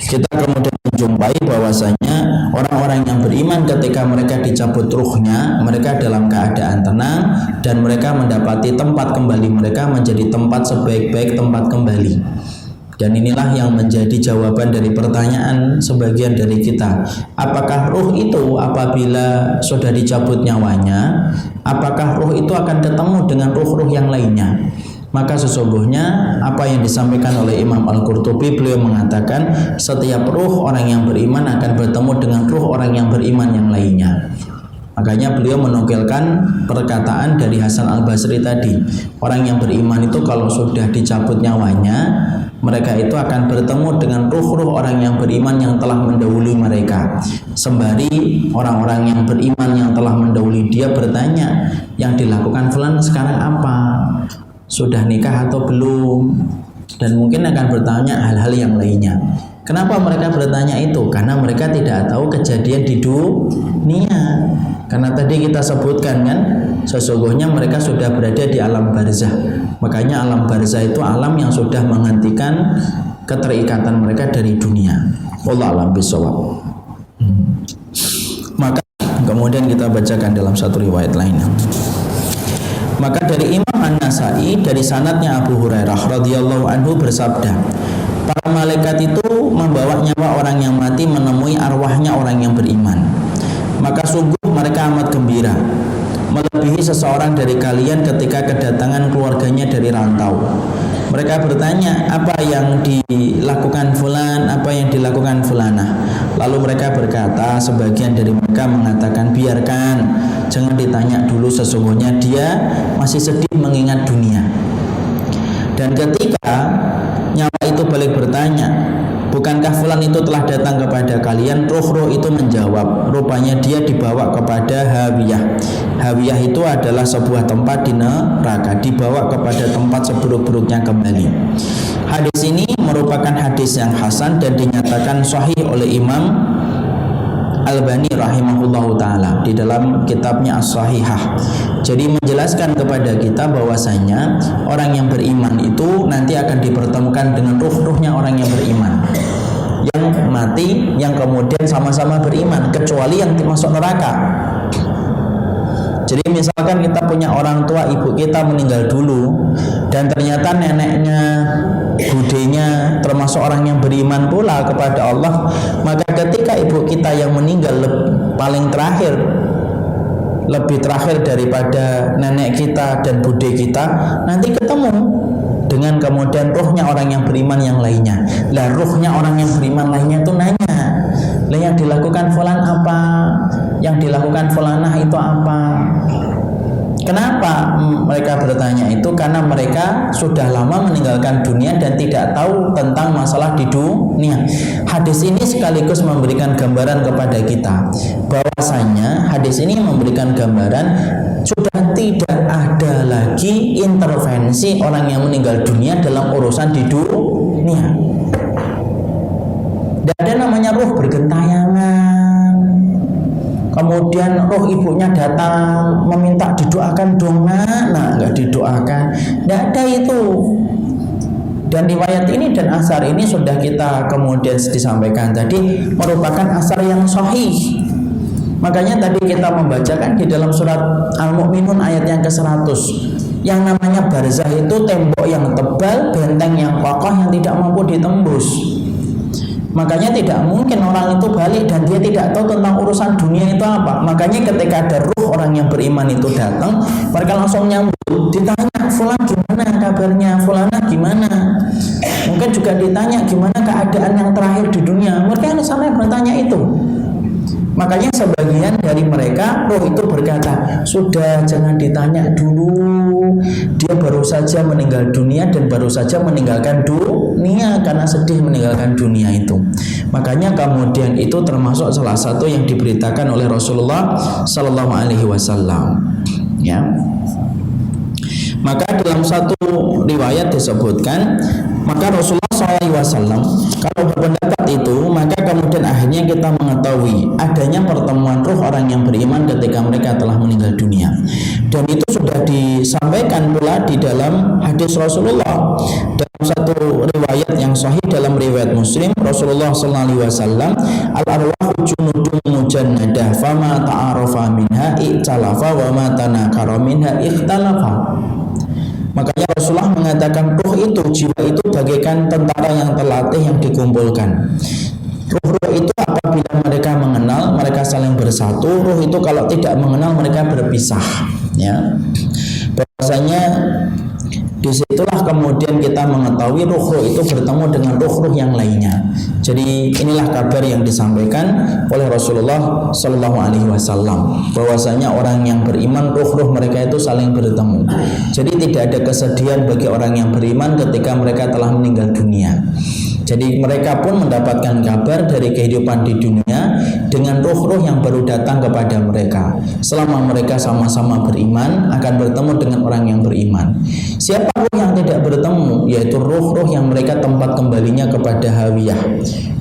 kita kemudian menjumpai bahwasanya orang-orang yang beriman ketika mereka dicabut ruhnya, mereka dalam keadaan tenang dan mereka mendapati tempat kembali mereka menjadi tempat sebaik-baik tempat kembali. Dan inilah yang menjadi jawaban dari pertanyaan sebagian dari kita. Apakah ruh itu apabila sudah dicabut nyawanya, apakah ruh itu akan ketemu dengan ruh-ruh yang lainnya? Maka sesungguhnya apa yang disampaikan oleh Imam Al-Qurtubi, beliau mengatakan setiap ruh orang yang beriman akan bertemu dengan ruh orang yang beriman yang lainnya. Makanya beliau menukilkan perkataan dari Hasan Al-Basri tadi, orang yang beriman itu kalau sudah dicabut nyawanya, mereka itu akan bertemu dengan ruh-ruh orang yang beriman yang telah mendahului mereka. Sembari orang-orang yang beriman yang telah mendahului dia bertanya, yang dilakukan fulan sekarang apa? Sudah nikah atau belum? Dan mungkin akan bertanya hal-hal yang lainnya. Kenapa mereka bertanya itu? Karena mereka tidak tahu kejadian di dunia. Karena tadi kita sebutkan kan, sesungguhnya mereka sudah berada di alam barzah. Makanya alam barzah itu alam yang sudah menghentikan keterikatan mereka dari dunia. Wallahu a'lam bishawab. Maka kemudian kita bacakan dalam satu riwayat lainnya. Maka dari Imam An-Nasai dari sanadnya Abu Hurairah radhiyallahu anhu bersabda, para malaikat itu membawa nyawa orang yang mati menemui arwahnya orang yang beriman. Maka sungguh mereka amat gembira, melebihi seseorang dari kalian ketika kedatangan keluarganya dari rantau. Mereka bertanya, apa yang dilakukan fulan, apa yang dilakukan fulanah? Lalu mereka berkata, sebagian dari mereka mengatakan, biarkan, jangan ditanya dulu, sesungguhnya dia masih sedih mengingat dunia. Dan ketika nyawa itu balik bertanya, bukankah fulan itu telah datang kepada kalian? Ruh-ruh itu menjawab, rupanya dia dibawa kepada hawiyah. Hawiyah itu adalah sebuah tempat di neraka, dibawa kepada tempat seburuk-buruknya kembali. Hadis ini merupakan hadis yang hasan dan dinyatakan sahih oleh Imam Al-Albani rahimahullahu ta'ala di dalam kitabnya As-Sahihah. Jadi menjelaskan kepada kita bahwasanya orang yang beriman itu nanti akan dipertemukan dengan ruh-ruhnya orang yang beriman, yang mati, yang kemudian sama-sama beriman, kecuali yang masuk neraka. Jadi misalkan kita punya orang tua, ibu kita meninggal dulu, dan ternyata neneknya, budenya termasuk orang yang beriman pula kepada Allah, maka ketika ibu kita yang meninggal paling terakhir, lebih terakhir daripada nenek kita dan bude kita, nanti ketemu dengan kemudian ruhnya orang yang beriman yang lainnya. Lah ruhnya orang yang beriman lainnya itu nanya, lah yang dilakukan fulan apa? Yang dilakukan fulanah itu apa? Kenapa mereka bertanya itu? Karena mereka sudah lama meninggalkan dunia dan tidak tahu tentang masalah di dunia. Hadis ini sekaligus memberikan gambaran kepada kita bahwasanya hadis ini memberikan gambaran sudah tidak ada lagi intervensi orang yang meninggal dunia dalam urusan di dunia. Tidak ada namanya ruh bergentayangan, kemudian roh ibunya datang meminta didoakan dong nak, nggak didoakan, nggak ada itu. Dan riwayat ini dan asar ini sudah kita kemudian disampaikan tadi merupakan asar yang sahih, Makanya tadi kita membacakan di dalam surat Al-Mu'minun ayat yang ke-100, yang namanya barzah itu tembok yang tebal, benteng yang kokoh yang tidak mampu ditembus. Makanya tidak mungkin orang itu balik dan dia tidak tahu tentang urusan dunia itu apa. Makanya ketika ada ruh orang yang beriman itu datang, mereka langsung nyambut, ditanya, fulan gimana kabarnya, fulana gimana. Mungkin juga ditanya gimana keadaan yang terakhir di dunia. Mereka sampai bertanya itu. Makanya sebagian dari mereka roh itu berkata, sudah jangan ditanya dulu, dia baru saja meninggal dunia dan baru saja meninggalkan dunia karena sedih meninggalkan dunia itu. Makanya kemudian itu termasuk salah satu yang diberitakan oleh Rasulullah Sallallahu Alaihi Wasallam. Ya. Maka dalam satu riwayat disebutkan, maka Rasulullah SAW kalau berpendapat itu, maka kemudian akhirnya kita mengetahui adanya pertemuan ruh orang yang beriman ketika mereka telah meninggal dunia. Dan itu sudah disampaikan pula di dalam hadis Rasulullah. Dalam satu riwayat yang sahih dalam riwayat Muslim, Rasulullah SAW, al-arwahu junudun mujannadah, fama ta'arafa minha i'talafa, wa ma tanakara minha ikhtalafa. Makanya Rasulullah mengatakan ruh itu, jiwa itu bagaikan tentara yang terlatih yang dikumpulkan. Ruh-ruh itu apabila mereka mengenal, mereka saling bersatu. Ruh itu kalau tidak mengenal, mereka berpisah. Ya, bahwasanya disitulah kemudian kita mengetahui ruh-ruh itu bertemu dengan ruh-ruh yang lainnya. Jadi inilah kabar yang disampaikan oleh Rasulullah Sallallahu Alaihi Wasallam, bahwasanya orang yang beriman ruh-ruh mereka itu saling bertemu. Jadi tidak ada kesedihan bagi orang yang beriman ketika mereka telah meninggal dunia. Jadi mereka pun mendapatkan kabar dari kehidupan di dunia dengan ruh-ruh yang baru datang kepada mereka. Selama mereka sama-sama beriman akan bertemu dengan orang yang beriman. Siapa ruh yang tidak bertemu? Yaitu ruh-ruh yang mereka tempat kembalinya kepada hawiyah.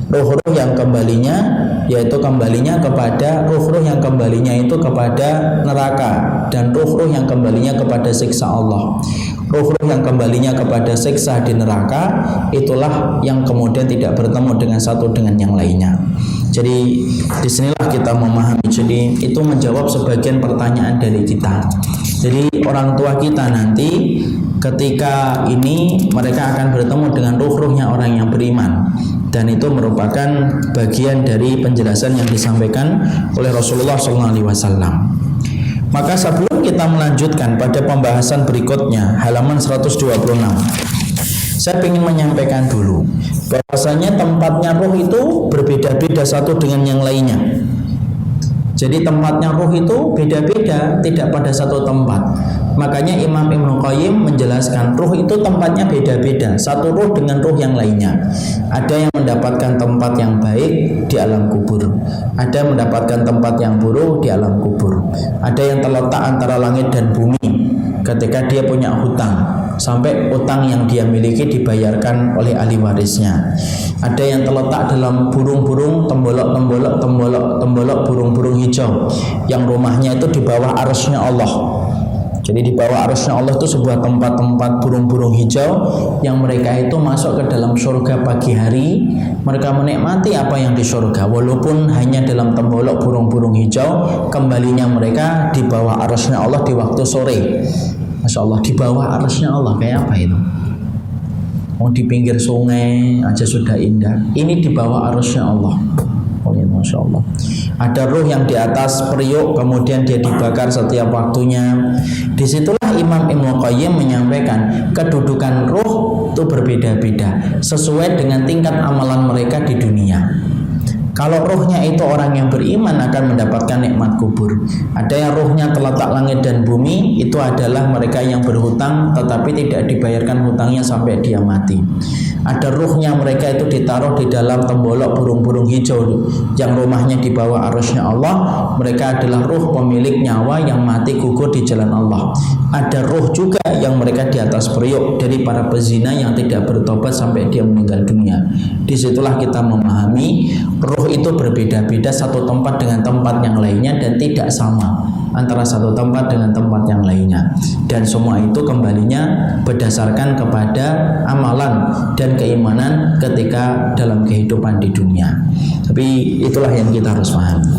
Ruh-ruh yang kembalinya yaitu kembalinya kepada ruh-ruh yang kembalinya itu kepada neraka, dan ruh-ruh yang kembalinya kepada siksa Allah. Ruh-ruh yang kembalinya kepada siksa di neraka itulah yang kemudian tidak bertemu dengan satu dengan yang lainnya. Jadi disinilah kita memahami. Jadi itu menjawab sebagian pertanyaan dari kita. Jadi orang tua kita nanti ketika ini mereka akan bertemu dengan ruh-ruhnya orang yang beriman, dan itu merupakan bagian dari penjelasan yang disampaikan oleh Rasulullah SAW. Maka sebelum kita melanjutkan pada pembahasan berikutnya, halaman 126, saya ingin menyampaikan dulu bahwasanya tempatnya ruh itu berbeda-beda satu dengan yang lainnya. Jadi tempatnya ruh itu beda-beda, tidak pada satu tempat. Makanya Imam Ibnu Qayyim menjelaskan ruh itu tempatnya beda-beda, satu ruh dengan ruh yang lainnya. Ada yang mendapatkan tempat yang baik di alam kubur, ada yang mendapatkan tempat yang buruk di alam kubur. Ada yang terletak antara langit dan bumi ketika dia punya hutang, sampai utang yang dia miliki dibayarkan oleh ahli warisnya. Ada yang terletak dalam burung-burung, tembolok burung-burung hijau yang rumahnya itu di bawah arsy-Nya Allah. Jadi di bawah arsy-Nya Allah itu sebuah tempat-tempat burung-burung hijau yang mereka itu masuk ke dalam surga pagi hari. Mereka menikmati apa yang di surga, walaupun hanya dalam tembolok burung-burung hijau. Kembalinya mereka di bawah arsy-Nya Allah di waktu sore. Masya Allah, di bawah arsy-Nya Allah kayak apa itu? Oh, di pinggir sungai aja sudah indah. Ini di bawah arsy-Nya Allah. Oh ya, Masya Allah. Ada ruh yang di atas periuk, kemudian dia dibakar setiap waktunya. Disitulah Imam Ibnu Qayyim menyampaikan kedudukan ruh itu berbeda-beda sesuai dengan tingkat amalan mereka di dunia. Kalau ruhnya itu orang yang beriman akan mendapatkan nikmat kubur. Ada yang ruhnya terletak langit dan bumi, itu adalah mereka yang berhutang tetapi tidak dibayarkan hutangnya sampai dia mati. Ada ruhnya mereka itu ditaruh di dalam tembolok burung-burung hijau yang rumahnya di bawah arsy-Nya Allah. Mereka adalah ruh pemilik nyawa yang mati gugur di jalan Allah. Ada ruh juga yang mereka di atas periuk dari para pezina yang tidak bertobat sampai dia meninggal dunia. Disitulah kita memahami ruh itu berbeda-beda satu tempat dengan tempat yang lainnya dan tidak sama antara satu tempat dengan tempat yang lainnya, dan semua itu kembalinya berdasarkan kepada amalan dan keimanan ketika dalam kehidupan di dunia. Tapi itulah yang kita harus pahami.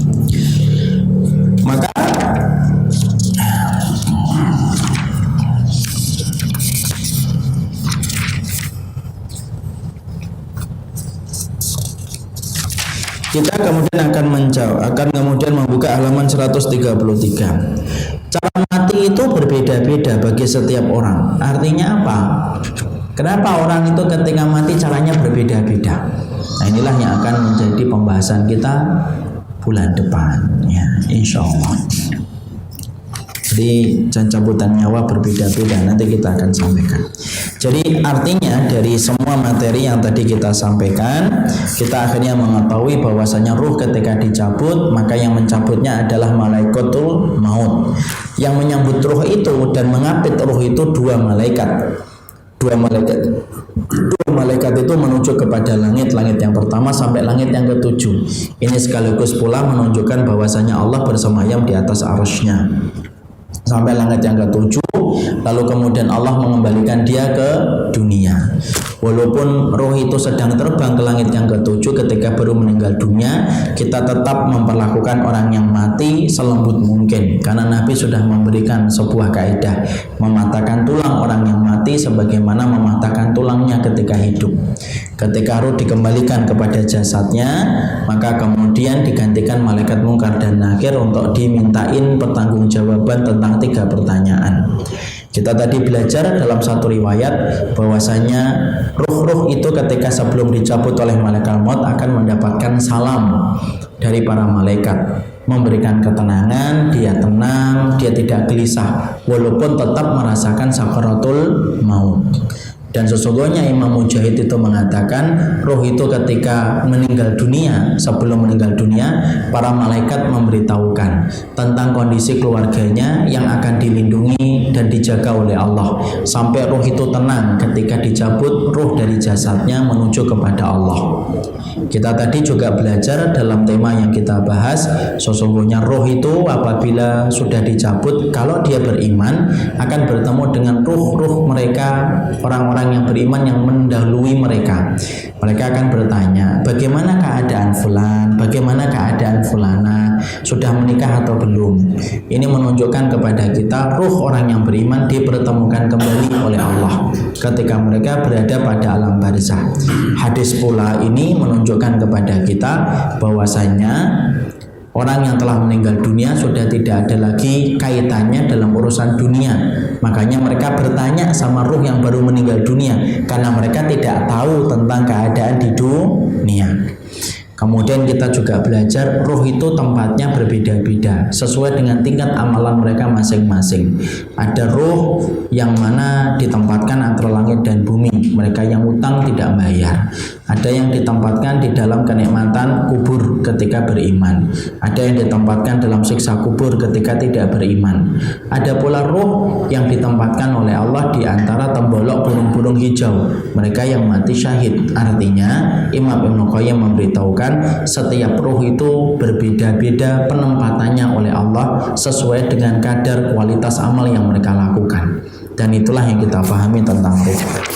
Kita kemudian akan kemudian membuka halaman 133. Cara mati itu berbeda-beda bagi setiap orang. Artinya apa? Kenapa orang itu ketika mati caranya berbeda-beda? Nah, inilah yang akan menjadi pembahasan kita bulan depan, ya, insya Allah. Jadi pencabutan nyawa berbeda-beda, nanti kita akan sampaikan. Jadi artinya dari semua materi yang tadi kita sampaikan, kita akhirnya mengetahui bahwasanya ruh ketika dicabut, maka yang mencabutnya adalah malaikatul maut. Yang menyambut ruh itu dan mengapit ruh itu dua malaikat. Dua malaikat itu menuju kepada langit yang pertama sampai langit yang ketujuh. Ini sekaligus pula menunjukkan bahwasanya Allah bersemayam di atas arsy-Nya sampai langit yang ketujuh, lalu kemudian Allah mengembalikan dia ke dunia. Walaupun roh itu sedang terbang ke langit yang ketujuh ketika baru meninggal dunia, kita tetap memperlakukan orang yang mati selembut mungkin, karena Nabi sudah memberikan sebuah kaidah, mematahkan tulang orang yang mati sebagaimana mematahkan tulangnya ketika hidup. Ketika roh dikembalikan kepada jasadnya, maka kemudian digantikan malaikat mungkar dan nakir untuk dimintain pertanggungjawaban tentang 3 pertanyaan. Kita tadi belajar dalam satu riwayat bahwasanya ruh-ruh itu ketika sebelum dicabut oleh malaikat maut akan mendapatkan salam dari para malaikat, memberikan ketenangan, dia tenang, dia tidak gelisah walaupun tetap merasakan sakaratul maut. Dan sesungguhnya Imam Mujahid itu mengatakan roh itu ketika meninggal dunia, sebelum meninggal dunia, para malaikat memberitahukan tentang kondisi keluarganya yang akan dilindungi dan dijaga oleh Allah sampai roh itu tenang ketika dicabut roh dari jasadnya menuju kepada Allah. Kita tadi juga belajar dalam tema yang kita bahas, sesungguhnya roh itu apabila sudah dicabut, kalau dia beriman akan bertemu dengan ruh-ruh mereka, orang-orang yang beriman yang mendahului mereka. Mereka akan bertanya, bagaimana keadaan fulan, bagaimana keadaan fulana, sudah menikah atau belum. Ini menunjukkan kepada kita ruh orang yang beriman dipertemukan kembali oleh Allah ketika mereka berada pada alam barzah. Hadis pula ini menunjukkan kepada kita bahwasanya orang yang telah meninggal dunia sudah tidak ada lagi kaitannya dalam urusan dunia. Makanya mereka bertanya sama ruh yang baru meninggal dunia, karena mereka tidak tahu tentang keadaan di dunia. Kemudian kita juga belajar ruh itu tempatnya berbeda-beda sesuai dengan tingkat amalan mereka masing-masing. Ada ruh yang mana ditempatkan antara langit dan bumi, mereka yang utang tidak bayar. Ada yang ditempatkan di dalam kenikmatan kubur ketika beriman. Ada yang ditempatkan dalam siksa kubur ketika tidak beriman. Ada pula ruh yang ditempatkan oleh Allah di antara tembolok burung-burung hijau, mereka yang mati syahid. Artinya Imam Ibnu Qayyim memberitahukan setiap ruh itu berbeda-beda penempatannya oleh Allah sesuai dengan kadar kualitas amal yang mereka lakukan. Dan itulah yang kita pahami tentang ruh.